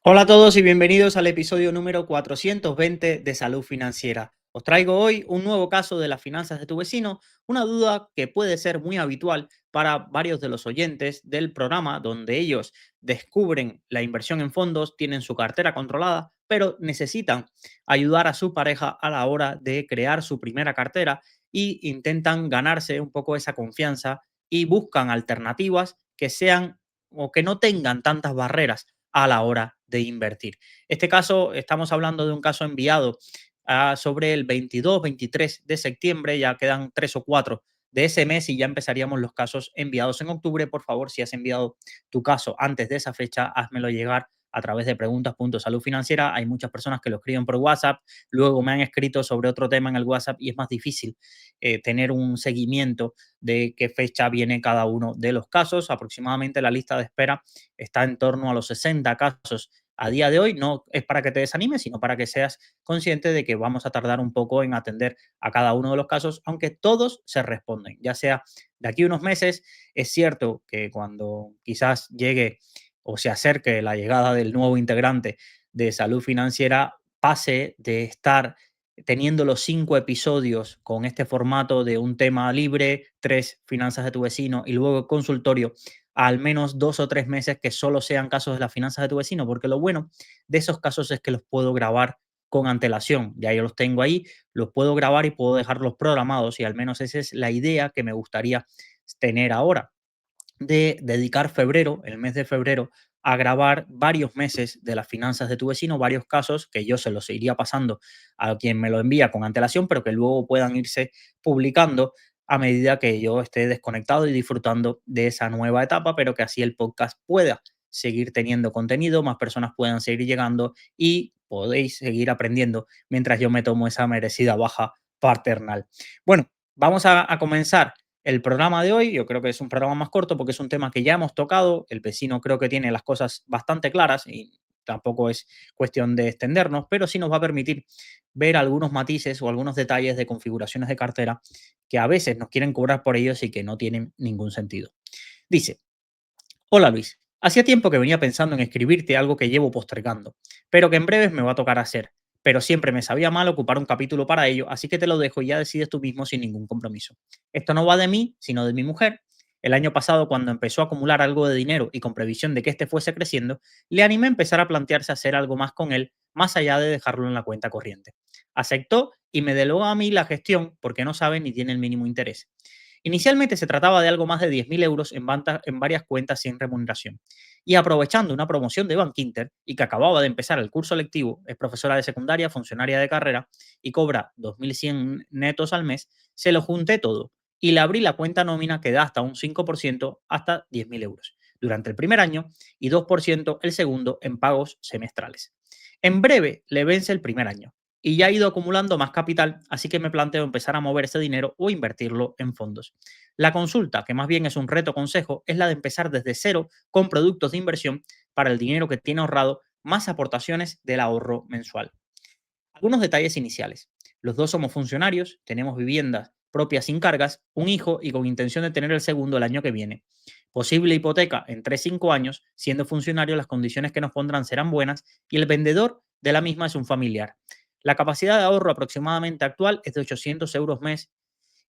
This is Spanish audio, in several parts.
Hola a todos y bienvenidos al episodio número 420 de Salud Financiera. Os traigo hoy un nuevo caso de las finanzas de tu vecino, una duda que puede ser muy habitual para varios de los oyentes del programa, donde ellos descubren la inversión en fondos, tienen su cartera controlada, pero necesitan ayudar a su pareja a la hora de crear su primera cartera y intentan ganarse un poco esa confianza y buscan alternativas que sean o que no tengan tantas barreras a la hora de invertir. Este caso, estamos hablando de un caso enviado sobre el 22-23 de septiembre, ya quedan 3 o 4 de ese mes y ya empezaríamos los casos enviados en octubre. Por favor, si has enviado tu caso antes de esa fecha, házmelo llegar a través de preguntas.saludfinanciera. Hay muchas personas que lo escriben por WhatsApp, luego me han escrito sobre otro tema en el WhatsApp y es más difícil tener un seguimiento de qué fecha viene cada uno de los casos. Aproximadamente la lista de espera está en torno a los 60 casos a día de hoy. No es para que te desanimes, sino para que seas consciente de que vamos a tardar un poco en atender a cada uno de los casos, aunque todos se responden, ya sea de aquí a unos meses. Es cierto que cuando quizás llegue o se acerque la llegada del nuevo integrante de Salud Financiera, pase de estar teniendo los 5 episodios con este formato de un tema libre, 3 finanzas de tu vecino y luego el consultorio, al menos 2 o 3 meses que solo sean casos de las finanzas de tu vecino, porque lo bueno de esos casos es que los puedo grabar con antelación. Ya yo los tengo ahí, los puedo grabar y puedo dejarlos programados y al menos esa es la idea que me gustaría tener ahora, de dedicar febrero, el mes de febrero, a grabar varios meses de las finanzas de tu vecino, varios casos que yo se los iría pasando a quien me lo envía con antelación, pero que luego puedan irse publicando a medida que yo esté desconectado y disfrutando de esa nueva etapa, pero que así el podcast pueda seguir teniendo contenido, más personas puedan seguir llegando y podéis seguir aprendiendo mientras yo me tomo esa merecida baja paternal. Bueno, vamos a comenzar el programa de hoy. Yo creo que es un programa más corto porque es un tema que ya hemos tocado. El vecino creo que tiene las cosas bastante claras y tampoco es cuestión de extendernos, pero sí nos va a permitir ver algunos matices o algunos detalles de configuraciones de cartera que a veces nos quieren cobrar por ellos y que no tienen ningún sentido. Dice: hola Luis, hacía tiempo que venía pensando en escribirte algo que llevo postergando, pero que en breves me va a tocar hacer. Pero siempre me sabía mal ocupar un capítulo para ello, así que te lo dejo y ya decides tú mismo sin ningún compromiso. Esto no va de mí, sino de mi mujer. El año pasado, cuando empezó a acumular algo de dinero y con previsión de que este fuese creciendo, le animé a empezar a plantearse hacer algo más con él, más allá de dejarlo en la cuenta corriente. Aceptó y me delegó a mí la gestión porque no sabe ni tiene el mínimo interés. Inicialmente se trataba de algo más de 10.000 euros en varias cuentas sin remuneración. Y aprovechando una promoción de Bankinter y que acababa de empezar el curso lectivo, es profesora de secundaria, funcionaria de carrera y cobra 2.100 netos al mes, se lo junté todo y le abrí la cuenta nómina que da hasta un 5% hasta 10.000 euros durante el primer año y 2% el segundo en pagos semestrales. En breve le vence el primer año y ya ha ido acumulando más capital, así que me planteo empezar a mover ese dinero o invertirlo en fondos. La consulta, que más bien es un reto consejo, es la de empezar desde cero con productos de inversión para el dinero que tiene ahorrado, más aportaciones del ahorro mensual. Algunos detalles iniciales. Los dos somos funcionarios, tenemos viviendas propias sin cargas, un hijo y con intención de tener el segundo el año que viene. Posible hipoteca en 3 o 5 años, siendo funcionario las condiciones que nos pondrán serán buenas y el vendedor de la misma es un familiar. La capacidad de ahorro aproximadamente actual es de 800 euros mes.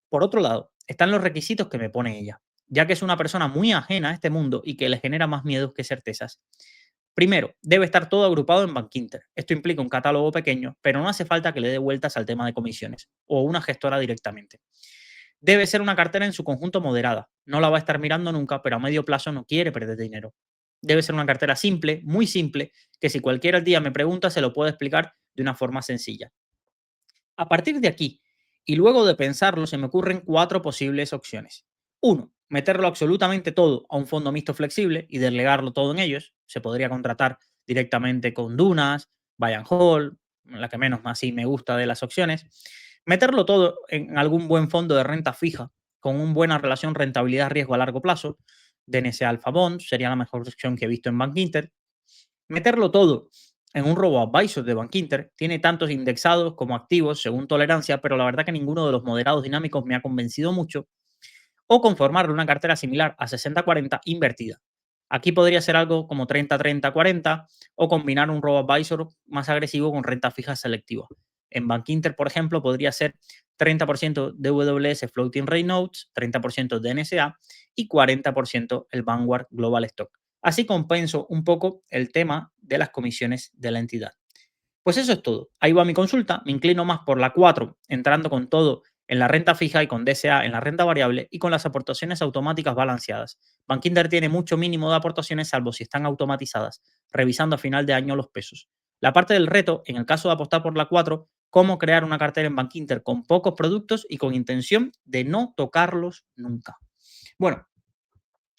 Por otro lado, están los requisitos que me pone ella, ya que es una persona muy ajena a este mundo y que le genera más miedos que certezas. Primero, debe estar todo agrupado en Bankinter. Esto implica un catálogo pequeño, pero no hace falta que le dé vueltas al tema de comisiones o una gestora directamente. Debe ser una cartera en su conjunto moderada. No la va a estar mirando nunca, pero a medio plazo no quiere perder dinero. Debe ser una cartera simple, muy simple, que si cualquier día me pregunta se lo puedo explicar de una forma sencilla. A partir de aquí, y luego de pensarlo, se me ocurren 4 posibles opciones. Uno, meterlo absolutamente todo a un fondo mixto flexible y delegarlo todo en ellos. Se podría contratar directamente con Dunas, Buy and Hold, la que menos así me gusta de las opciones. Meterlo todo en algún buen fondo de renta fija con una buena relación rentabilidad-riesgo a largo plazo. DNS Alpha Bond sería la mejor opción que he visto en Bank Inter. Meterlo todo en un robo-advisor de Bankinter tiene tantos indexados como activos según tolerancia, pero la verdad que ninguno de los moderados dinámicos me ha convencido mucho. O conformarle una cartera similar a 60-40 invertida. Aquí podría ser algo como 30-30-40 o combinar un robo-advisor más agresivo con renta fija selectiva. En Bankinter, por ejemplo, podría ser 30% DWS Floating Rate Notes, 30% DNSA y 40% el Vanguard Global Stock. Así compenso un poco el tema de las comisiones de la entidad. Pues eso es todo. Ahí va mi consulta. Me inclino más por la 4, entrando con todo en la renta fija y con DCA en la renta variable y con las aportaciones automáticas balanceadas. Bankinder tiene mucho mínimo de aportaciones salvo si están automatizadas, revisando a final de año los pesos. La parte del reto, en el caso de apostar por la 4, cómo crear una cartera en Bankinter con pocos productos y con intención de no tocarlos nunca. Bueno,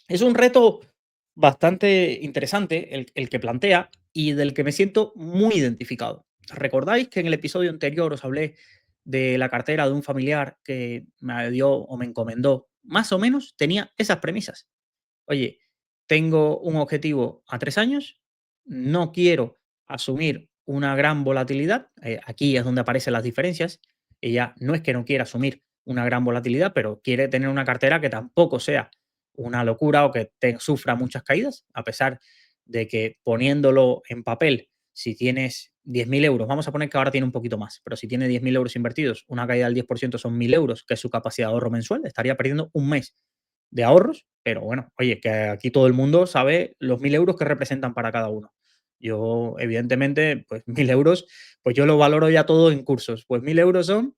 es un reto bastante interesante el que plantea y del que me siento muy identificado. ¿Recordáis que en el episodio anterior os hablé de la cartera de un familiar que me dio o me encomendó? Más o menos tenía esas premisas. Oye, tengo un objetivo a 3 años, no quiero asumir una gran volatilidad. Aquí es donde aparecen las diferencias. Ella no es que no quiera asumir una gran volatilidad, pero quiere tener una cartera que tampoco sea una locura o que sufra muchas caídas, a pesar de que poniéndolo en papel, si tienes 10.000 euros, vamos a poner que ahora tiene un poquito más, pero si tiene 10.000 euros invertidos, una caída del 10% son 1.000 euros, que es su capacidad de ahorro mensual, estaría perdiendo un mes de ahorros, pero bueno, oye, que aquí todo el mundo sabe los 1.000 euros que representan para cada uno. Yo, evidentemente, pues 1.000 euros, pues yo lo valoro ya todo en cursos. Pues 1.000 euros son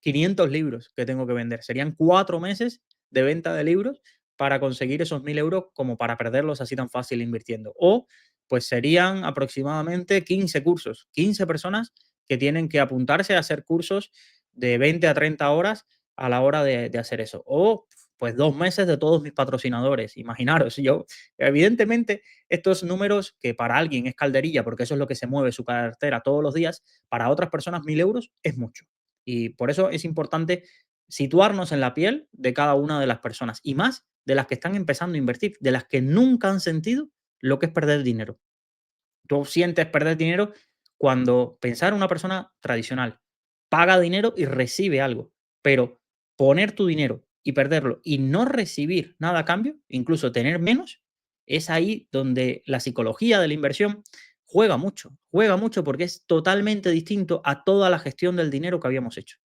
500 libros que tengo que vender. Serían 4 meses de venta de libros para conseguir esos 1.000 euros como para perderlos así tan fácil invirtiendo. O pues serían aproximadamente 15 cursos, 15 personas que tienen que apuntarse a hacer cursos de 20 a 30 horas a la hora de hacer eso. O pues 2 meses de todos mis patrocinadores. Imaginaros, yo, evidentemente, estos números que para alguien es calderilla, porque eso es lo que se mueve su cartera todos los días, para otras personas 1.000 euros es mucho. Y por eso es importante situarnos en la piel de cada una de las personas y más de las que están empezando a invertir, de las que nunca han sentido lo que es perder dinero. Tú sientes perder dinero cuando pensar una persona tradicional paga dinero y recibe algo, pero poner tu dinero y perderlo y no recibir nada a cambio, incluso tener menos, es ahí donde la psicología de la inversión juega mucho porque es totalmente distinto a toda la gestión del dinero que habíamos hecho.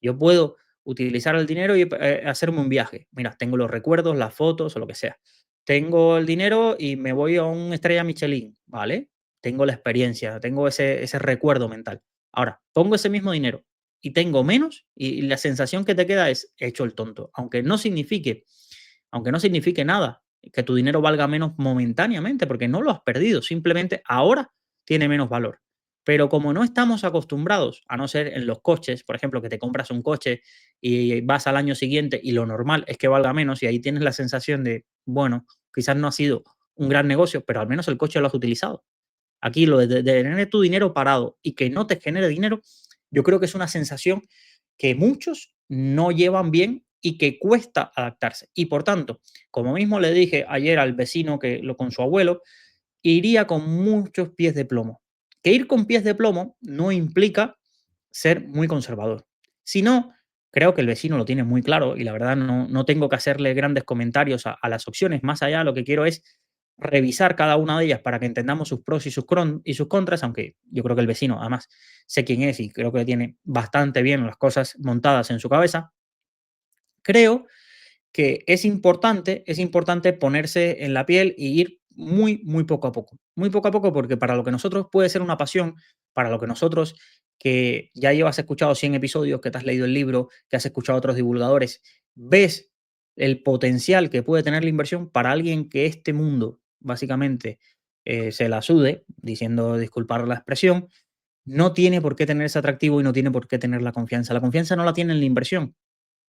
Yo puedo utilizar el dinero y hacerme un viaje. Mira, tengo los recuerdos, las fotos o lo que sea. Tengo el dinero y me voy a un estrella Michelin, ¿vale? Tengo la experiencia, tengo ese recuerdo mental. Ahora, pongo ese mismo dinero y tengo menos y la sensación que te queda es he hecho el tonto, aunque no signifique nada que tu dinero valga menos momentáneamente, porque no lo has perdido, simplemente ahora tiene menos valor. Pero como no estamos acostumbrados, a no ser en los coches, por ejemplo, que te compras un coche y vas al año siguiente y lo normal es que valga menos y ahí tienes la sensación de, bueno, quizás no ha sido un gran negocio, pero al menos el coche lo has utilizado. Aquí lo de tener tu dinero parado y que no te genere dinero, yo creo que es una sensación que muchos no llevan bien y que cuesta adaptarse. Y por tanto, como mismo le dije ayer al vecino que lo con su abuelo, iría con muchos pies de plomo. Que ir con pies de plomo no implica ser muy conservador. Si no, creo que el vecino lo tiene muy claro y la verdad no tengo que hacerle grandes comentarios a las opciones. Más allá, lo que quiero es revisar cada una de ellas para que entendamos sus pros y sus contras, aunque yo creo que el vecino, además, sé quién es y creo que tiene bastante bien las cosas montadas en su cabeza. Creo que es importante ponerse en la piel y ir muy, muy poco a poco. Muy poco a poco, porque para lo que nosotros puede ser una pasión, para lo que nosotros que ya llevas escuchado 100 episodios, que te has leído el libro, que has escuchado a otros divulgadores, ves el potencial que puede tener la inversión para alguien que este mundo básicamente se la sude, diciendo, disculpar la expresión, no tiene por qué tener ese atractivo y no tiene por qué tener la confianza. La confianza no la tiene en la inversión,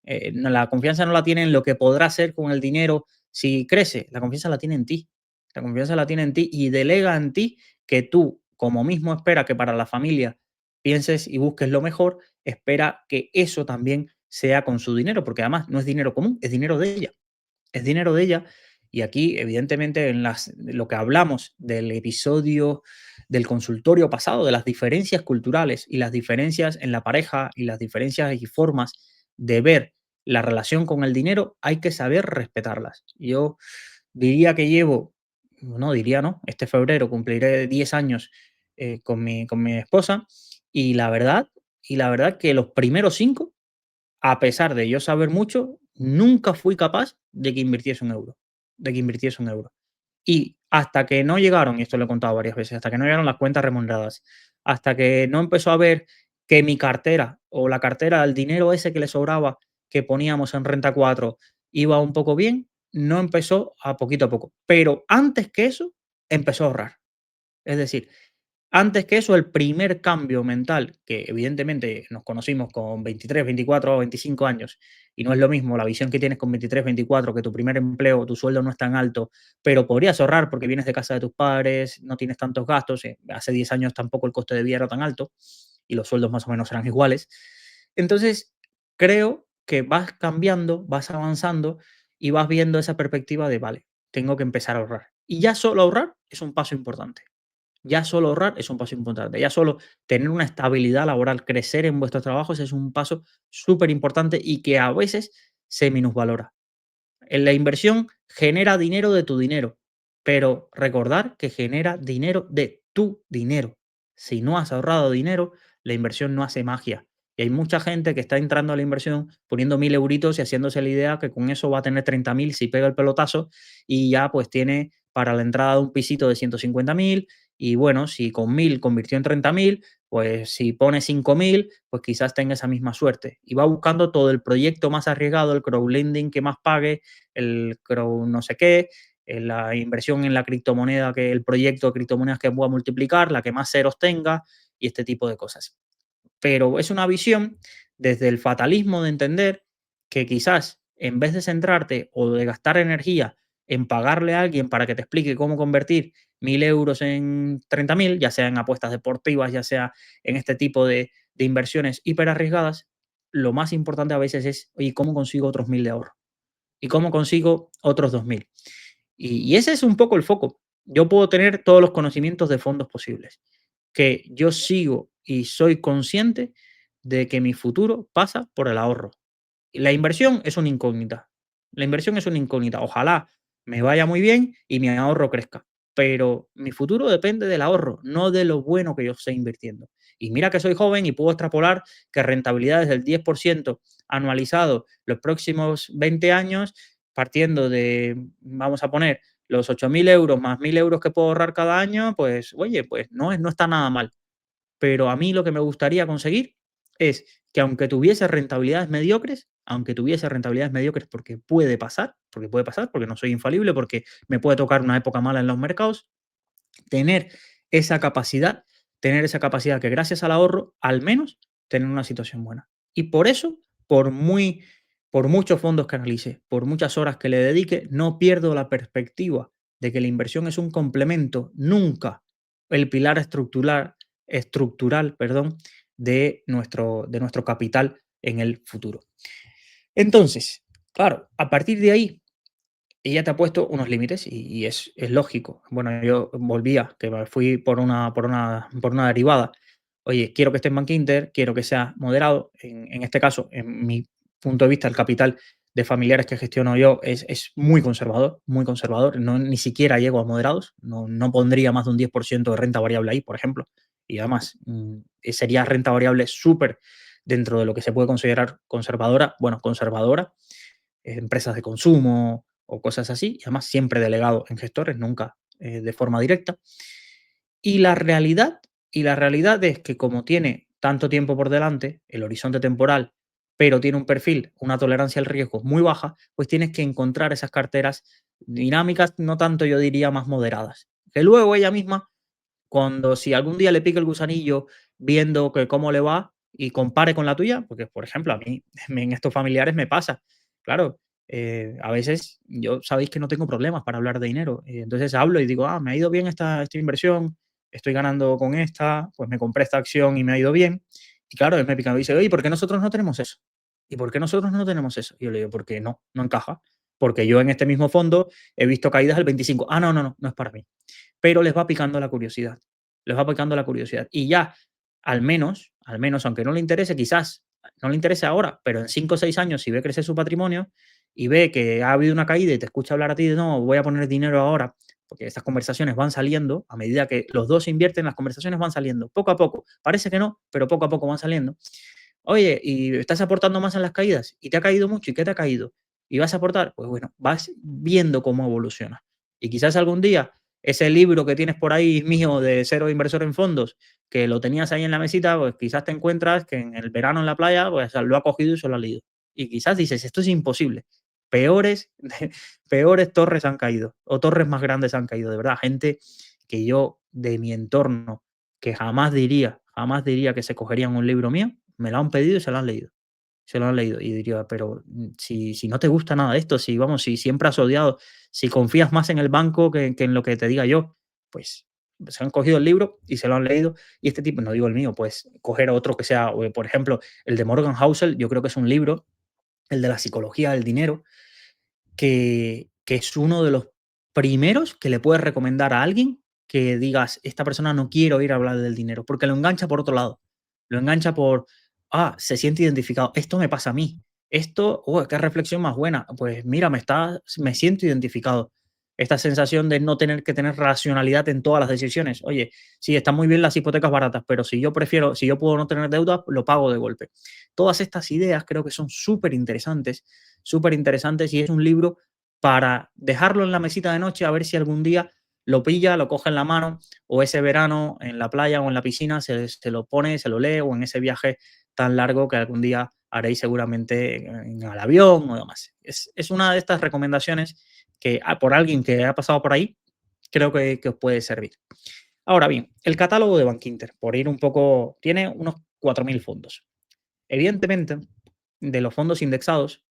la confianza no la tiene en lo que podrá hacer con el dinero si crece, la confianza la tiene en ti. La confianza la tiene en ti y delega en ti que tú, como mismo espera que para la familia pienses y busques lo mejor, espera que eso también sea con su dinero, porque además no es dinero común, es dinero de ella. Es dinero de ella. Y aquí, evidentemente, lo que hablamos del episodio del consultorio pasado, de las diferencias culturales y las diferencias en la pareja y las diferencias y formas de ver la relación con el dinero, hay que saber respetarlas. Yo diría que llevo no diría, ¿no? Este febrero cumpliré 10 años con mi esposa y la verdad que los primeros 5, a pesar de yo saber mucho, nunca fui capaz de que invirtiese un euro, de que invirtiese un euro. Y hasta que no llegaron, y esto lo he contado varias veces, hasta que no llegaron las cuentas remuneradas, hasta que no empezó a ver que mi cartera o la cartera, el dinero ese que le sobraba que poníamos en Renta 4 iba un poco bien, no empezó a poco. Pero antes que eso, empezó a ahorrar. Es decir, antes que eso, el primer cambio mental, que evidentemente nos conocimos con 23, 24 o 25 años, y no es lo mismo la visión que tienes con 23, 24, que tu primer empleo, tu sueldo no es tan alto, pero podrías ahorrar porque vienes de casa de tus padres, no tienes tantos gastos, hace 10 años tampoco el coste de vida era tan alto y los sueldos más o menos eran iguales. Entonces, creo que vas cambiando, vas avanzando y vas viendo esa perspectiva de, vale, tengo que empezar a ahorrar. Y ya solo ahorrar es un paso importante. Ya solo ahorrar es un paso importante. Ya solo tener una estabilidad laboral, crecer en vuestros trabajos es un paso súper importante y que a veces se minusvalora. En la inversión genera dinero de tu dinero, pero recordar que genera dinero de tu dinero. Si no has ahorrado dinero, la inversión no hace magia. Y hay mucha gente que está entrando a la inversión poniendo 1.000 euritos y haciéndose la idea que con eso va a tener 30.000 si pega el pelotazo y ya pues tiene para la entrada de un pisito de 150.000 y bueno, si con 1.000 convirtió en 30.000, pues si pone 5.000, pues quizás tenga esa misma suerte. Y va buscando todo el proyecto más arriesgado, el crowdlending que más pague, el crow no sé qué, la inversión en la criptomoneda, que el proyecto de criptomonedas que pueda multiplicar, la que más ceros tenga y este tipo de cosas. Pero es una visión desde el fatalismo de entender que quizás en vez de centrarte o de gastar energía en pagarle a alguien para que te explique cómo convertir 1.000 euros en 30.000, ya sea en apuestas deportivas, ya sea en este tipo de inversiones hiper arriesgadas, lo más importante a veces es, oye, ¿cómo consigo otros 1.000 de ahorro? ¿Y cómo consigo otros 2.000? Y ese es un poco el foco. Yo puedo tener todos los conocimientos de fondos posibles, que yo sigo y soy consciente de que mi futuro pasa por el ahorro. La inversión es una incógnita. La inversión es una incógnita. Ojalá me vaya muy bien y mi ahorro crezca. Pero mi futuro depende del ahorro, no de lo bueno que yo esté invirtiendo. Y mira que soy joven y puedo extrapolar que rentabilidades del 10% anualizado los próximos 20 años, partiendo de, vamos a poner, los 8.000 euros más 1.000 euros que puedo ahorrar cada año, pues oye, pues no está nada mal. Pero a mí lo que me gustaría conseguir es que aunque tuviese rentabilidades mediocres porque puede pasar, porque no soy infalible, porque me puede tocar una época mala en los mercados, tener esa capacidad, tener esa capacidad que gracias al ahorro, al menos, tener una situación buena. Y por eso, por muy por muchos fondos que analice, por muchas horas que le dedique, no pierdo la perspectiva de que la inversión es un complemento, nunca el pilar estructural, perdón, de nuestro capital en el futuro. Entonces, claro, a partir de ahí, ella te ha puesto unos límites y es lógico. Bueno, yo volvía, que me fui por una derivada. Oye, quiero que esté en Bank Inter, quiero que sea moderado. En este caso, en mi punto de vista, el capital de familiares que gestiono yo es muy conservador, muy conservador. No, ni siquiera llego a moderados. No pondría más de un 10% de renta variable ahí, por ejemplo. Y además, sería renta variable súper dentro de lo que se puede considerar conservadora. Bueno, conservadora, empresas de consumo o cosas así, y además siempre delegado en gestores, nunca de forma directa. Y la realidad es que como tiene tanto tiempo por delante, el horizonte temporal, pero tiene un perfil, una tolerancia al riesgo muy baja, pues tienes que encontrar esas carteras dinámicas, no tanto yo diría más moderadas. Que luego ella misma cuando si algún día le pica el gusanillo viendo que cómo le va y compare con la tuya, porque, por ejemplo, a mí en estos familiares me pasa. Claro, a veces yo sabéis que no tengo problemas para hablar de dinero. Entonces hablo y digo, me ha ido bien esta inversión, estoy ganando con esta, pues me compré esta acción y me ha ido bien. Y claro, él me pica y dice, oye, ¿por qué nosotros no tenemos eso? ¿Y por qué nosotros no tenemos eso? Y yo le digo, porque no encaja. Porque yo en este mismo fondo he visto caídas del 25. No es para mí, pero les va picando la curiosidad. Les va picando la curiosidad. Y ya, al menos, aunque no le interese, quizás no le interese ahora, pero en 5 o 6 años, si ve crecer su patrimonio y ve que ha habido una caída y te escucha hablar a ti de no, voy a poner dinero ahora porque estas conversaciones van saliendo, a medida que los dos invierten, las conversaciones van saliendo, poco a poco. Parece que no, pero poco a poco van saliendo. Oye, ¿y estás aportando más en las caídas? ¿Y te ha caído mucho? ¿Y qué te ha caído? ¿Y vas a aportar? Pues bueno, vas viendo cómo evoluciona. Y quizás algún día ese libro que tienes por ahí mío de Cero Inversor en Fondos, que lo tenías ahí en la mesita, pues quizás te encuentras que en el verano en la playa, pues lo ha cogido y se lo ha leído. Y quizás dices, esto es imposible. Peores, peores torres han caído, o torres más grandes han caído, de verdad. Gente que yo, de mi entorno, que jamás diría que se cogerían un libro mío, me lo han pedido y se lo han leído. Se lo han leído. Y diría, pero si no te gusta nada de esto, si vamos, si siempre has odiado, si confías más en el banco que en lo que te diga yo, pues se han cogido el libro y se lo han leído. Y este tipo, no digo el mío, pues coger otro que sea, por ejemplo, el de Morgan Housel, yo creo que es un libro, el de la psicología del dinero, que es uno de los primeros que le puedes recomendar a alguien que digas, esta persona no quiero oír hablar del dinero, porque lo engancha por otro lado. Lo engancha por, se siente identificado. Esto me pasa a mí. Esto, qué reflexión más buena. Pues mira, me siento identificado. Esta sensación de no tener que tener racionalidad en todas las decisiones. Oye, sí, están muy bien las hipotecas baratas, pero si yo puedo no tener deuda, lo pago de golpe. Todas estas ideas creo que son súper interesantes, y es un libro para dejarlo en la mesita de noche a ver si algún día lo pilla, lo coge en la mano, o ese verano en la playa o en la piscina se lo pone, se lo lee, o en ese viaje tan largo que algún día haréis seguramente en el avión o demás. Es una de estas recomendaciones que por alguien que ha pasado por ahí, creo que os puede servir. Ahora bien, el catálogo de Bankinter, por ir un poco, tiene unos 4.000 fondos. Evidentemente, de los fondos indexados,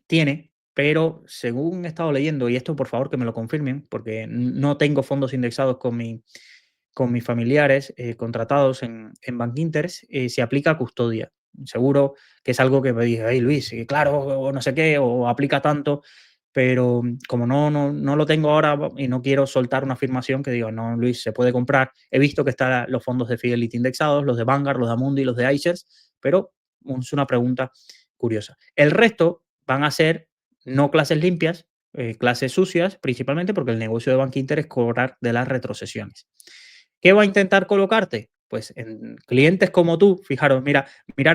tiene, pero según he estado leyendo, y esto por favor que me lo confirmen, porque no tengo fondos indexados con mis familiares contratados en Bankinter, se aplica custodia. Seguro que es algo que me dice, hey Luis, claro, o no sé qué, o aplica tanto, pero como no lo tengo ahora y no quiero soltar una afirmación que diga, no, Luis, se puede comprar. He visto que están los fondos de Fidelity indexados, los de Vanguard, los de Amundi, los de iShares, pero es una pregunta curiosa. El resto van a ser no clases limpias, clases sucias, principalmente porque el negocio de Bankinter es cobrar de las retrocesiones. ¿Qué va a intentar colocarte? Pues en clientes como tú, fijaros, mirar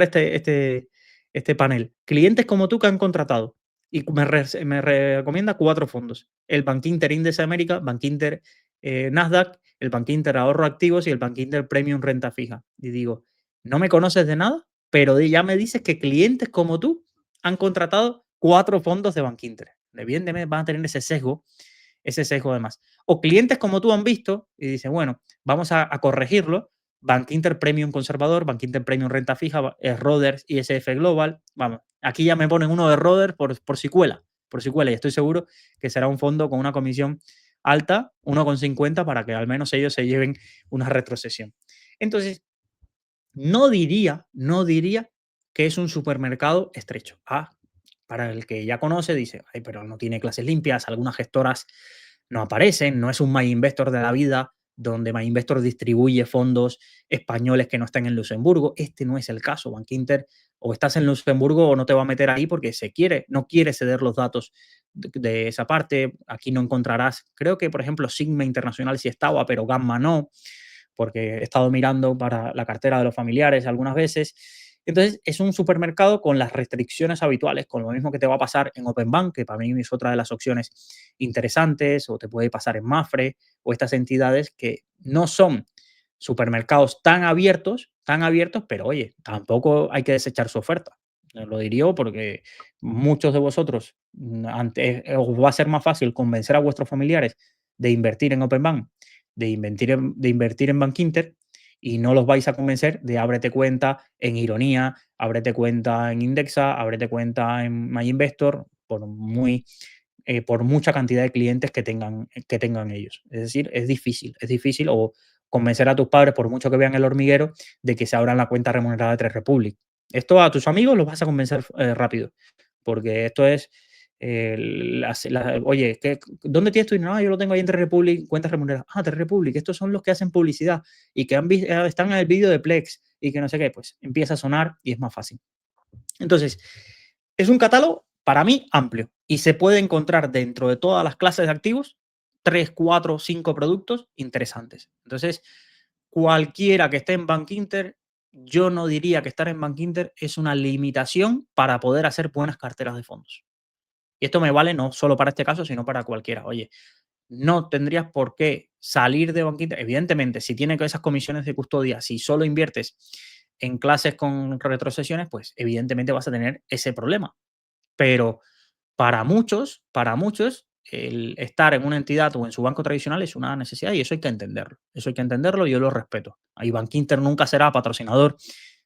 este panel. Clientes como tú que han contratado y me recomienda 4 fondos. El Bankinter Index América, Bankinter Nasdaq, el Bankinter Ahorro Activos y el Bankinter Premium Renta Fija. Y digo, no me conoces de nada, pero ya me dices que clientes como tú han contratado 4 fondos de Bankinter. Evidentemente van a tener ese sesgo además. O clientes como tú han visto y dicen, bueno, vamos a corregirlo. Bankinter Premium Conservador, Bankinter Premium Renta Fija, Roders y SF Global. Vamos, aquí ya me ponen uno de Roders por si cuela, y estoy seguro que será un fondo con una comisión alta, 1,50, para que al menos ellos se lleven una retrocesión. Entonces, no diría que es un supermercado estrecho. Para el que ya conoce, dice, ay, pero no tiene clases limpias, algunas gestoras no aparecen, no es un My Investor de la vida, donde My Investor distribuye fondos españoles que no están en Luxemburgo. Este no es el caso. Bankinter, o estás en Luxemburgo o no te va a meter ahí porque no quiere ceder los datos de esa parte. Aquí no encontrarás, creo que por ejemplo Sigma Internacional sí estaba, pero Gamma no, porque he estado mirando para la cartera de los familiares algunas veces. Entonces, es un supermercado con las restricciones habituales, con lo mismo que te va a pasar en Openbank, que para mí es otra de las opciones interesantes, o te puede pasar en Mafre, o estas entidades que no son supermercados tan abiertos, pero oye, tampoco hay que desechar su oferta. Lo diría porque muchos de vosotros os va a ser más fácil convencer a vuestros familiares de invertir en Openbank, de invertir en Bankinter, y no los vais a convencer de ábrete cuenta en Ironía, ábrete cuenta en Indexa, ábrete cuenta en MyInvestor, por mucha cantidad de clientes que tengan ellos. Es decir, es difícil o convencer a tus padres, por mucho que vean el hormiguero, de que se abran la cuenta remunerada de Trade Republic. Esto a tus amigos los vas a convencer rápido, porque esto es, oye, ¿dónde tienes tu dinero? No, yo lo tengo ahí en Trade Republic, cuentas remuneradas. Trade Republic, estos son los que hacen publicidad y que están en el vídeo de Plex y que no sé qué, pues empieza a sonar y es más fácil. Entonces, es un catálogo para mí amplio y se puede encontrar dentro de todas las clases de activos 3, 4, 5 productos interesantes. Entonces, cualquiera que esté en Bankinter, yo no diría que estar en Bankinter es una limitación para poder hacer buenas carteras de fondos. Y esto me vale no solo para este caso, sino para cualquiera. Oye, no tendrías por qué salir de Bankinter. Evidentemente, si tiene esas comisiones de custodia, si solo inviertes en clases con retrocesiones, pues evidentemente vas a tener ese problema. Pero para muchos, el estar en una entidad o en su banco tradicional es una necesidad y eso hay que entenderlo. Eso hay que entenderlo y yo lo respeto. Ahí Bankinter nunca será patrocinador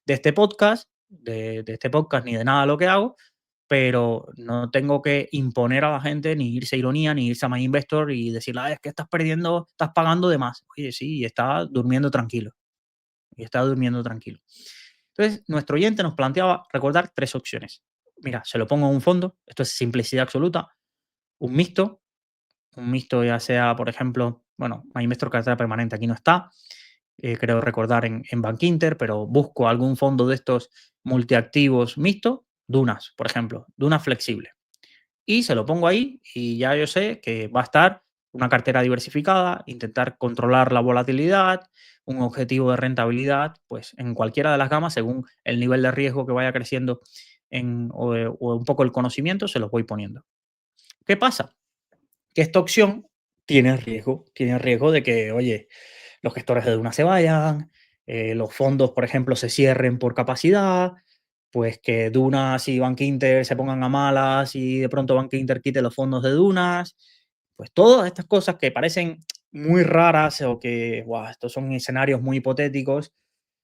de este podcast, de este podcast ni de nada de lo que hago, pero no tengo que imponer a la gente ni irse a Ironía, ni irse a My Investor y decirle, "Ah, es que estás perdiendo, estás pagando de más". Oye, sí, y está durmiendo tranquilo. Y está durmiendo tranquilo. Entonces, nuestro oyente nos planteaba recordar 3 opciones. Mira, se lo pongo en un fondo, esto es simplicidad absoluta, un mixto, ya sea, por ejemplo, bueno, My Investor cartera permanente aquí no está, creo recordar en Bankinter, pero busco algún fondo de estos multiactivos mixto, Dunas, por ejemplo, Dunas flexible. Y se lo pongo ahí y ya yo sé que va a estar una cartera diversificada, intentar controlar la volatilidad, un objetivo de rentabilidad, pues en cualquiera de las gamas, según el nivel de riesgo que vaya creciendo o un poco el conocimiento, se los voy poniendo. ¿Qué pasa? Que esta opción tiene riesgo de que, oye, los gestores de Duna se vayan, los fondos, por ejemplo, se cierren por capacidad, pues que Dunas y Bankinter se pongan a malas y de pronto Bankinter quite los fondos de Dunas, pues todas estas cosas que parecen muy raras o que, guau, estos son escenarios muy hipotéticos,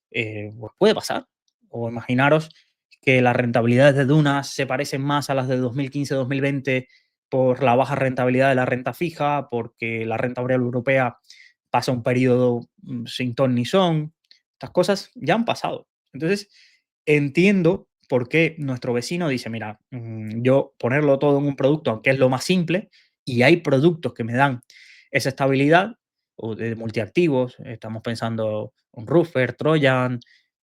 pues puede pasar. O imaginaros que las rentabilidades de Dunas se parecen más a las de 2015-2020 por la baja rentabilidad de la renta fija, porque la renta variable europea pasa un periodo sin ton ni son. Estas cosas ya han pasado. Entonces, entiendo por qué nuestro vecino dice, mira, yo ponerlo todo en un producto, aunque es lo más simple, y hay productos que me dan esa estabilidad, o de multiactivos, estamos pensando en Ruffer, Trojan,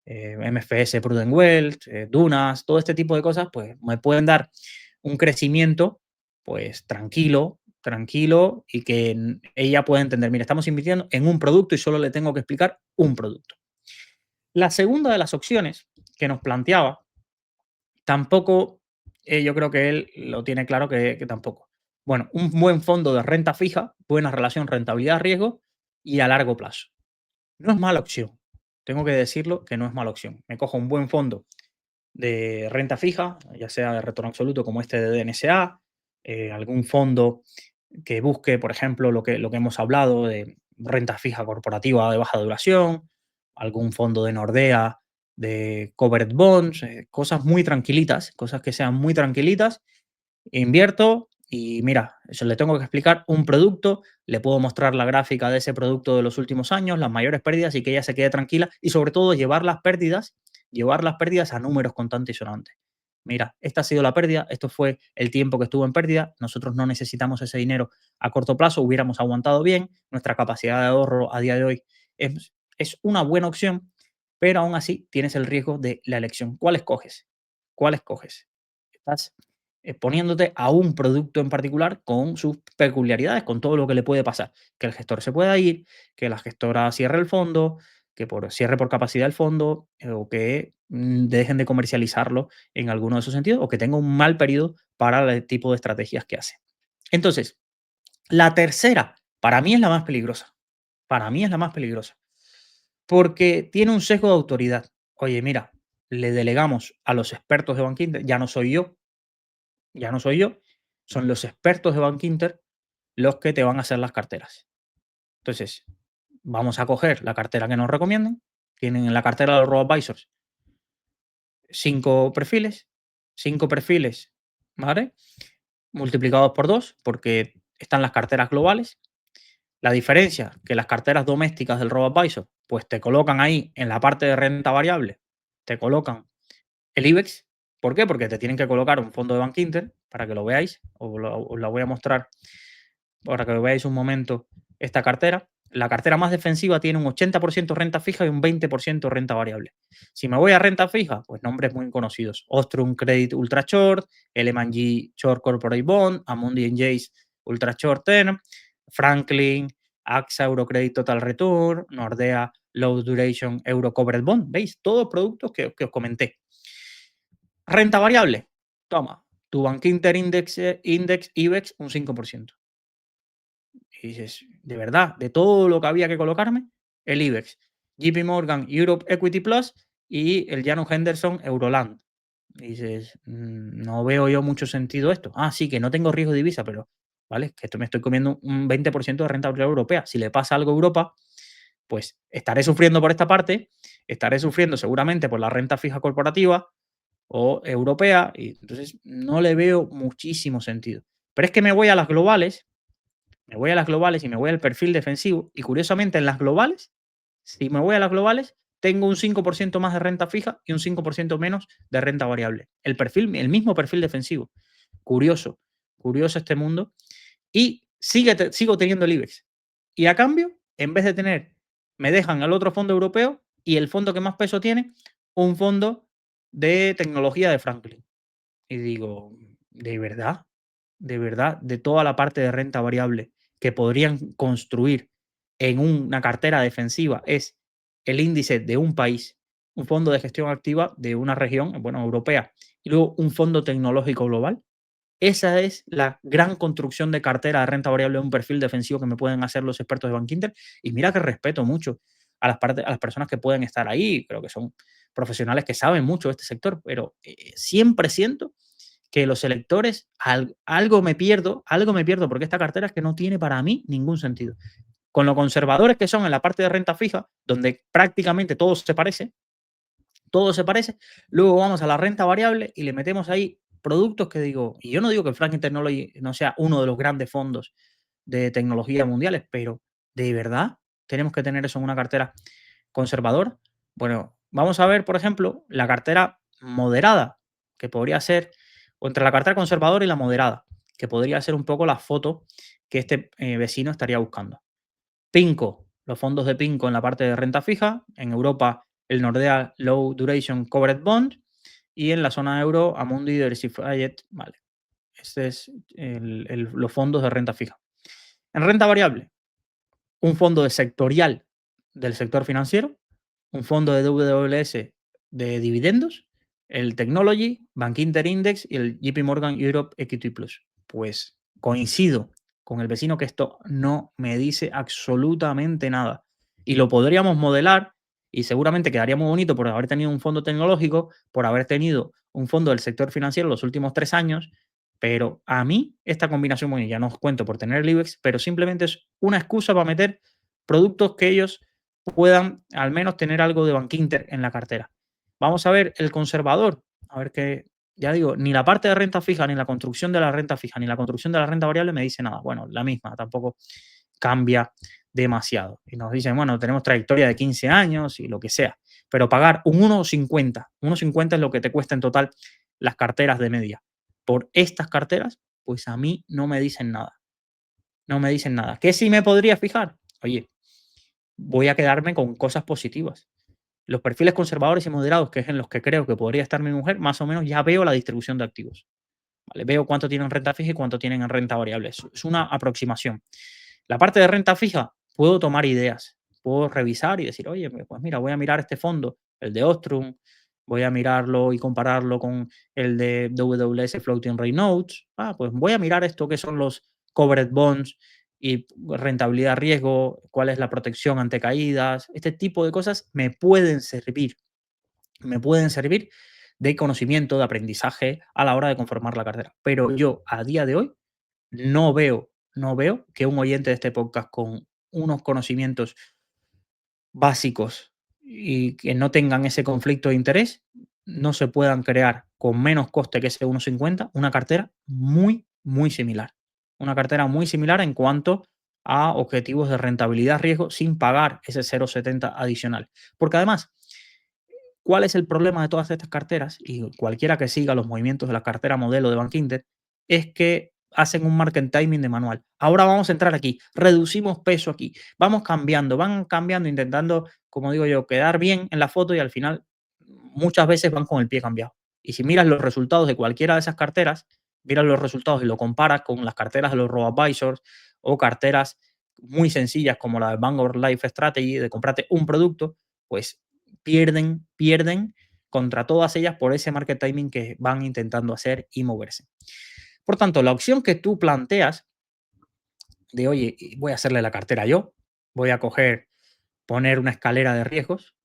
MFS Prudent Wealth, Dunas, todo este tipo de cosas, pues me pueden dar un crecimiento pues tranquilo y que ella pueda entender, mira, estamos invirtiendo en un producto y solo le tengo que explicar un producto. La segunda de las opciones que nos planteaba, tampoco, yo creo que él lo tiene claro que tampoco. Bueno, un buen fondo de renta fija, buena relación rentabilidad-riesgo y a largo plazo. No es mala opción. Tengo que decirlo que no es mala opción. Me cojo un buen fondo de renta fija, ya sea de retorno absoluto como este de DNSA, algún fondo que busque, por ejemplo, lo que hemos hablado de renta fija corporativa de baja duración, algún fondo de Nordea de covered bonds, cosas muy tranquilitas, cosas que sean muy tranquilitas. Invierto y mira, eso le tengo que explicar un producto, le puedo mostrar la gráfica de ese producto de los últimos años, las mayores pérdidas y que ella se quede tranquila y sobre todo llevar las pérdidas a números constantes y sonantes. Mira, esta ha sido la pérdida, esto fue el tiempo que estuvo en pérdida, nosotros no necesitamos ese dinero a corto plazo, hubiéramos aguantado bien, nuestra capacidad de ahorro a día de hoy es una buena opción, pero aún así tienes el riesgo de la elección. ¿Cuál escoges? ¿Cuál escoges? Estás poniéndote a un producto en particular con sus peculiaridades, con todo lo que le puede pasar. Que el gestor se pueda ir, que la gestora cierre el fondo, que cierre por capacidad el fondo, o que dejen de comercializarlo en alguno de esos sentidos, o que tenga un mal periodo para el tipo de estrategias que hace. Entonces, la tercera, para mí es la más peligrosa. Para mí es la más peligrosa. Porque tiene un sesgo de autoridad. Oye, mira, le delegamos a los expertos de Bankinter, ya no soy yo, son los expertos de Bankinter los que te van a hacer las carteras. Entonces, vamos a coger la cartera que nos recomienden. Tienen en la cartera de los robo-advisors 5 perfiles, ¿vale? Multiplicados por 2, porque están las carteras globales. La diferencia, que las carteras domésticas del robo-advisor, pues te colocan ahí en la parte de renta variable, te colocan el IBEX. ¿Por qué? Porque te tienen que colocar un fondo de Bankinter para que lo veáis. Os la voy a mostrar para que veáis un momento esta cartera. La cartera más defensiva tiene un 80% renta fija y un 20% renta variable. Si me voy a renta fija, pues nombres muy conocidos. Ostrom Credit Ultra Short, LMG Short Corporate Bond, Amundi Chase Ultra Short Term, Franklin, AXA Eurocredit Total Return, Nordea Low Duration Euro Covered Bond. ¿Veis? Todos productos que os comenté. Renta variable. Toma, tu Bank Inter Index IBEX un 5%. Y dices, de verdad, de todo lo que había que colocarme, el IBEX, JP Morgan Europe Equity Plus y el Janus Henderson Euroland. Y dices, no veo yo mucho sentido esto. Ah, sí, que no tengo riesgo de divisa, pero, ¿vale? Que esto me estoy comiendo un 20% de renta variable europea. Si le pasa algo a Europa, pues estaré sufriendo por esta parte, estaré sufriendo seguramente por la renta fija corporativa o europea, y entonces no le veo muchísimo sentido. Pero es que me voy a las globales, me voy a las globales y me voy al perfil defensivo, y curiosamente en las globales, si me voy a las globales, tengo un 5% más de renta fija y un 5% menos de renta variable. El perfil, el mismo perfil defensivo. Curioso, curioso este mundo. Y sigo teniendo el IBEX. Y a cambio, en vez de tener, me dejan el otro fondo europeo y el fondo que más peso tiene, un fondo de tecnología de Franklin. Y digo, ¿de verdad? ¿De verdad? De toda la parte de renta variable que podrían construir en una cartera defensiva es el índice de un país, un fondo de gestión activa de una región, bueno, europea, y luego un fondo tecnológico global. Esa es la gran construcción de cartera de renta variable de un perfil defensivo que me pueden hacer los expertos de Bankinter. Y mira que respeto mucho a las personas que pueden estar ahí, creo que son profesionales que saben mucho de este sector, pero siempre siento que los electores algo me pierdo porque esta cartera es que no tiene para mí ningún sentido. Con lo conservadores que son en la parte de renta fija, donde prácticamente todo se parece, luego vamos a la renta variable y le metemos ahí productos que digo, y yo no digo que Franklin Technology no sea uno de los grandes fondos de tecnología mundiales, pero ¿de verdad tenemos que tener eso en una cartera conservadora? Bueno, vamos a ver, por ejemplo, la cartera moderada, que podría ser, o entre la cartera conservadora y la moderada, que podría ser un poco la foto que este vecino estaría buscando. Pinco, los fondos de Pinco en la parte de renta fija, en Europa el Nordea Low Duration Covered Bond y en la zona euro Amundi Diversified, vale. Este es los fondos de renta fija. En renta variable, un fondo de sectorial del sector financiero, un fondo de WWS de dividendos, el Technology, Bank Inter Index y el JP Morgan Europe Equity Plus. Pues coincido con el vecino que esto no me dice absolutamente nada. Y lo podríamos modelar y seguramente quedaría muy bonito por haber tenido un fondo tecnológico, por haber tenido un fondo del sector financiero los últimos 3 años, pero a mí esta combinación, bueno, ya no os cuento por tener el IBEX, pero simplemente es una excusa para meter productos que ellos puedan al menos tener algo de Bankinter en la cartera. Vamos a ver el conservador, a ver que, ya digo, ni la parte de renta fija, ni la construcción de la renta fija, ni la construcción de la renta variable me dice nada. Bueno, la misma, tampoco cambia demasiado. Y nos dicen, bueno, tenemos trayectoria de 15 años y lo que sea, pero pagar un 1,50 es lo que te cuesta en total las carteras de media. Por estas carteras, pues a mí no me dicen nada. No me dicen nada. ¿Qué sí me podría fijar? Oye, voy a quedarme con cosas positivas. Los perfiles conservadores y moderados, que es en los que creo que podría estar mi mujer, más o menos ya veo la distribución de activos. ¿Vale? Veo cuánto tienen en renta fija y cuánto tienen en renta variable. Es una aproximación. La parte de renta fija, puedo tomar ideas, puedo revisar y decir, oye, pues mira, voy a mirar este fondo, el de Ostrom, voy a mirarlo y compararlo con el de WWS Floating Rate Notes. Ah, pues voy a mirar esto que son los covered bonds y rentabilidad riesgo, cuál es la protección ante caídas. Este tipo de cosas me pueden servir de conocimiento, de aprendizaje a la hora de conformar la cartera. Pero yo a día de hoy no veo que un oyente de este podcast con unos conocimientos básicos y que no tengan ese conflicto de interés, no se puedan crear con menos coste que ese 1,50 una cartera muy, muy similar. Una cartera muy similar en cuanto a objetivos de rentabilidad riesgo sin pagar ese 0,70 adicional. Porque además, ¿cuál es el problema de todas estas carteras? Y cualquiera que siga los movimientos de la cartera modelo de Bankinter es que hacen un market timing de manual. Ahora vamos a entrar aquí, reducimos peso aquí, vamos cambiando, van cambiando, intentando, como digo yo, quedar bien en la foto y al final muchas veces van con el pie cambiado. Y si miras los resultados de cualquiera de esas carteras, miras los resultados y lo comparas con las carteras de los robo-advisors o carteras muy sencillas como la de Vanguard Life Strategy, de comprarte un producto, pues pierden contra todas ellas por ese market timing que van intentando hacer y moverse. Por tanto, la opción que tú planteas de, oye, voy a hacerle la cartera yo, voy a poner una escalera de riesgos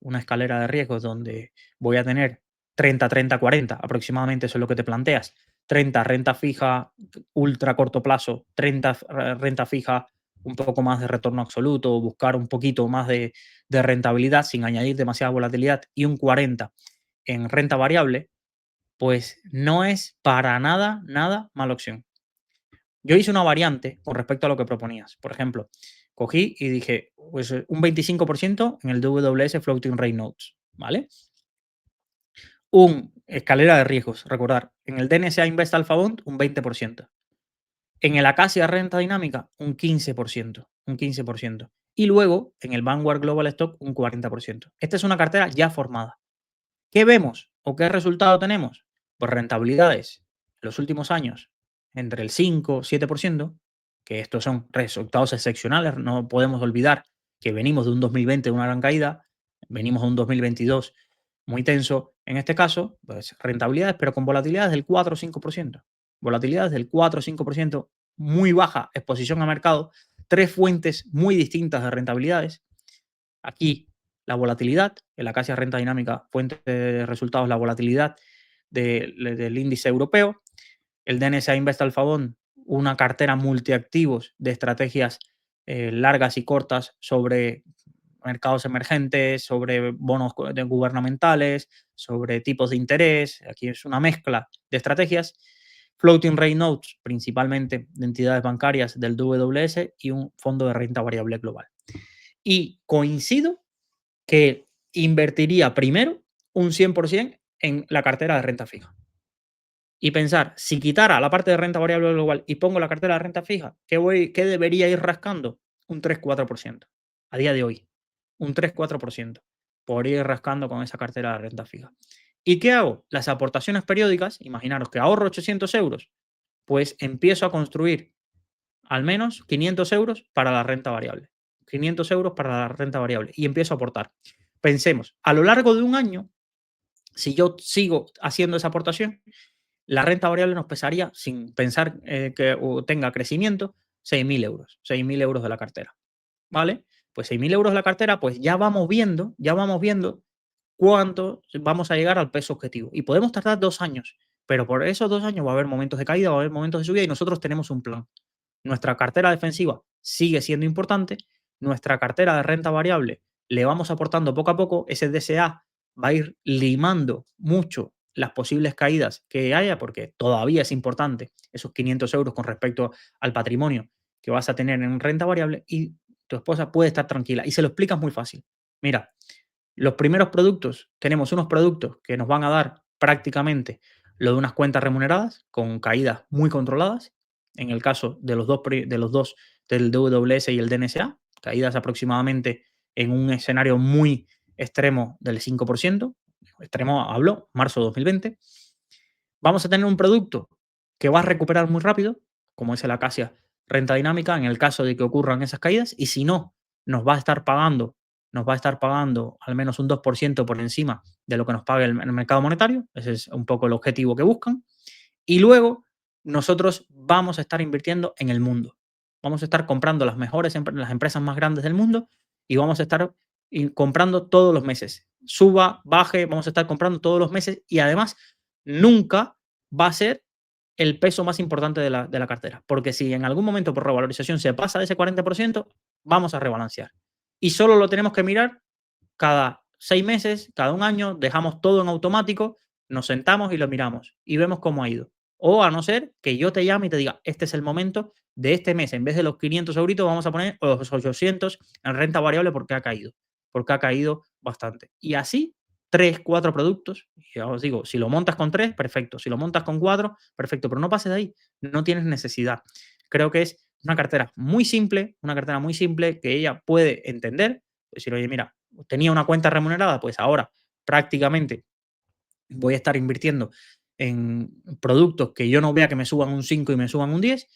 donde voy a tener 30, 30, 40, aproximadamente eso es lo que te planteas. 30 renta fija, ultra corto plazo, 30 renta fija, un poco más de retorno absoluto, buscar un poquito más de rentabilidad sin añadir demasiada volatilidad y un 40 en renta variable, pues no es para nada, nada mala opción. Yo hice una variante con respecto a lo que proponías. Por ejemplo, cogí y dije, pues un 25% en el DWS Floating Rate Notes, ¿vale? Un escalera de riesgos, recordar, en el DNSA Invest Alpha Bond un 20%. En el Acacia Renta Dinámica un 15%, un 15%. Y luego en el Vanguard Global Stock un 40%. Esta es una cartera ya formada. ¿Qué vemos o qué resultado tenemos? Pues rentabilidades en los últimos años entre el 5 7%, que estos son resultados excepcionales. No podemos olvidar que venimos de un 2020 de una gran caída, venimos de un 2022 muy tenso. En este caso, pues rentabilidades, pero con volatilidades del 4 o 5%. Volatilidades del 4 o 5%, muy baja exposición a mercado, tres fuentes muy distintas de rentabilidades. Aquí la volatilidad, en la Acacia Renta Dinámica, fuente de resultados, la volatilidad del índice europeo, el DNSA Invest Alpha Bond, una cartera multiactivos de estrategias largas y cortas sobre mercados emergentes, sobre bonos gubernamentales, sobre tipos de interés. Aquí es una mezcla de estrategias. Floating Rate Notes, principalmente de entidades bancarias del WS y un fondo de renta variable global. Y coincido que invertiría primero un 100% en la cartera de renta fija. Y pensar, si quitara la parte de renta variable global y pongo la cartera de renta fija, ¿qué debería ir rascando? Un 3-4%. A día de hoy, un 3-4% por ir rascando con esa cartera de renta fija. ¿Y qué hago? Las aportaciones periódicas, imaginaros que ahorro 800 euros, pues empiezo a construir al menos 500 euros para la renta variable. 500 euros para la renta variable y empiezo a aportar. Pensemos, a lo largo de un año, si yo sigo haciendo esa aportación, la renta variable nos pesaría, sin pensar que tenga crecimiento, 6.000 euros. 6.000 euros de la cartera. ¿Vale? Pues 6.000 euros de la cartera, pues ya vamos viendo cuánto vamos a llegar al peso objetivo. Y podemos tardar 2 años, pero por esos 2 años va a haber momentos de caída, va a haber momentos de subida y nosotros tenemos un plan. Nuestra cartera defensiva sigue siendo importante, nuestra cartera de renta variable le vamos aportando poco a poco, ese DSA va a ir limando mucho las posibles caídas que haya, porque todavía es importante esos 500 euros con respecto al patrimonio que vas a tener en renta variable y tu esposa puede estar tranquila. Y se lo explicas muy fácil. Mira, los primeros productos, tenemos unos productos que nos van a dar prácticamente lo de unas cuentas remuneradas con caídas muy controladas. En el caso de los dos del DWS y el DNSA, caídas aproximadamente en un escenario muy extremo del 5%. Extremo hablo, marzo de 2020. Vamos a tener un producto que va a recuperar muy rápido, como es el Acacia Renta Dinámica, en el caso de que ocurran esas caídas, y si no, nos va a estar pagando, nos va a estar pagando al menos un 2% por encima de lo que nos pague el mercado monetario. Ese es un poco el objetivo que buscan. Y luego nosotros vamos a estar invirtiendo en el mundo. Vamos a estar comprando las empresas más grandes del mundo y vamos a estar comprando todos los meses. Suba, baje, vamos a estar comprando todos los meses y además nunca va a ser el peso más importante de la cartera. Porque si en algún momento por revalorización se pasa de ese 40%, vamos a rebalancear. Y solo lo tenemos que mirar cada 6 meses, cada un año, dejamos todo en automático, nos sentamos y lo miramos y vemos cómo ha ido. O a no ser que yo te llame y te diga, este es el momento de este mes, en vez de los 500 euritos, vamos a poner los 800 en renta variable porque ha caído bastante. Y así, 3, 4 productos. Y ya os digo, si lo montas con 3, perfecto. Si lo montas con 4, perfecto. Pero no pases de ahí, no tienes necesidad. Creo que es una cartera muy simple que ella puede entender. Decir, oye, mira, tenía una cuenta remunerada, pues ahora prácticamente voy a estar invirtiendo en productos que yo no vea que me suban un 5 y me suban un 10.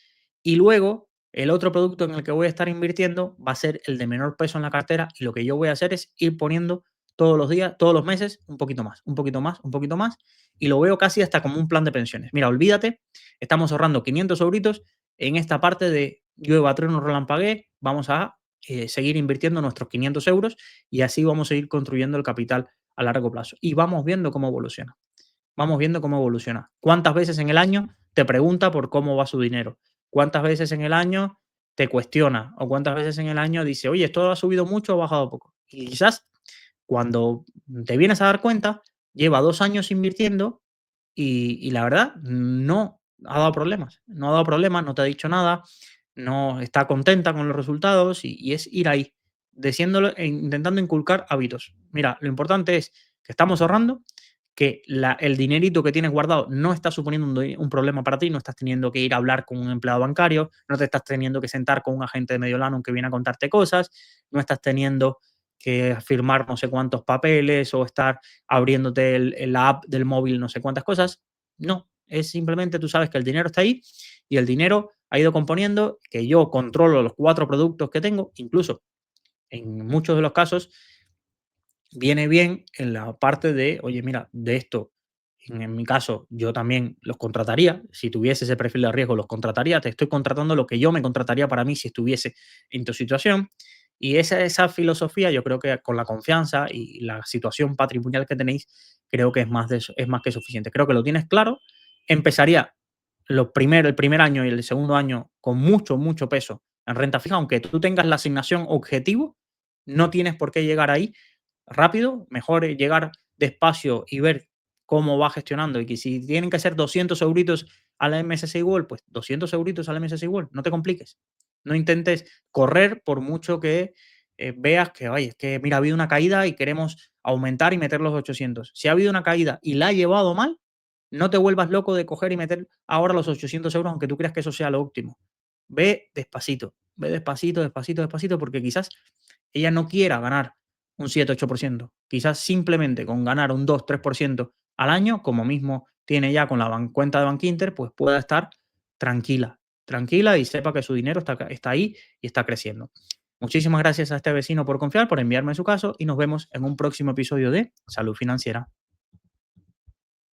Y luego el otro producto en el que voy a estar invirtiendo va a ser el de menor peso en la cartera y lo que yo voy a hacer es ir poniendo todos los días, todos los meses, un poquito más, un poquito más, un poquito más y lo veo casi hasta como un plan de pensiones. Mira, olvídate, estamos ahorrando 500 euritos en esta parte de llueva, trueno, relampaguee, vamos a seguir invirtiendo nuestros 500 euros y así vamos a ir construyendo el capital a largo plazo. Y vamos viendo cómo evoluciona. Vamos viendo cómo evoluciona. ¿Cuántas veces en el año te pregunta por cómo va su dinero? ¿Cuántas veces en el año te cuestiona? ¿O cuántas veces en el año dice, oye, esto ha subido mucho o ha bajado poco? Y quizás cuando te vienes a dar cuenta, lleva 2 años invirtiendo y la verdad no ha dado problemas. No ha dado problemas, no te ha dicho nada, no está contenta con los resultados y es ir ahí, diciéndolo, intentando inculcar hábitos. Mira, lo importante es que estamos ahorrando, que el dinerito que tienes guardado no está suponiendo un problema para ti, no estás teniendo que ir a hablar con un empleado bancario, no te estás teniendo que sentar con un agente de Mediolanum que viene a contarte cosas, no estás teniendo que firmar no sé cuántos papeles o estar abriéndote la app del móvil no sé cuántas cosas. No, es simplemente tú sabes que el dinero está ahí y el dinero ha ido componiendo, que yo controlo los 4 productos que tengo, incluso en muchos de los casos viene bien en la parte de, oye, mira, de esto, en mi caso, yo también los contrataría. Si tuviese ese perfil de riesgo, los contrataría. Te estoy contratando lo que yo me contrataría para mí si estuviese en tu situación. Y esa filosofía, yo creo que con la confianza y la situación patrimonial que tenéis, creo que es más, es más que suficiente. Creo que lo tienes claro. Empezaría el primer año y el segundo año con mucho, mucho peso en renta fija, aunque tú tengas la asignación objetivo, no tienes por qué llegar ahí rápido, mejor llegar despacio y ver cómo va gestionando y que si tienen que ser 200 euritos a la MSCI World, pues 200 euritos a la MSCI World, no te compliques. No intentes correr por mucho que veas que, oye, es que mira, ha habido una caída y queremos aumentar y meter los 800. Si ha habido una caída y la ha llevado mal, no te vuelvas loco de coger y meter ahora los 800 euros, aunque tú creas que eso sea lo óptimo. Ve despacito, despacito, despacito, porque quizás ella no quiera ganar un 7-8%. Quizás simplemente con ganar un 2-3% al año, como mismo tiene ya con la cuenta de Bankinter, pues pueda estar tranquila, tranquila y sepa que su dinero está ahí y está creciendo. Muchísimas gracias a este vecino por confiar, por enviarme su caso y nos vemos en un próximo episodio de Salud Financiera.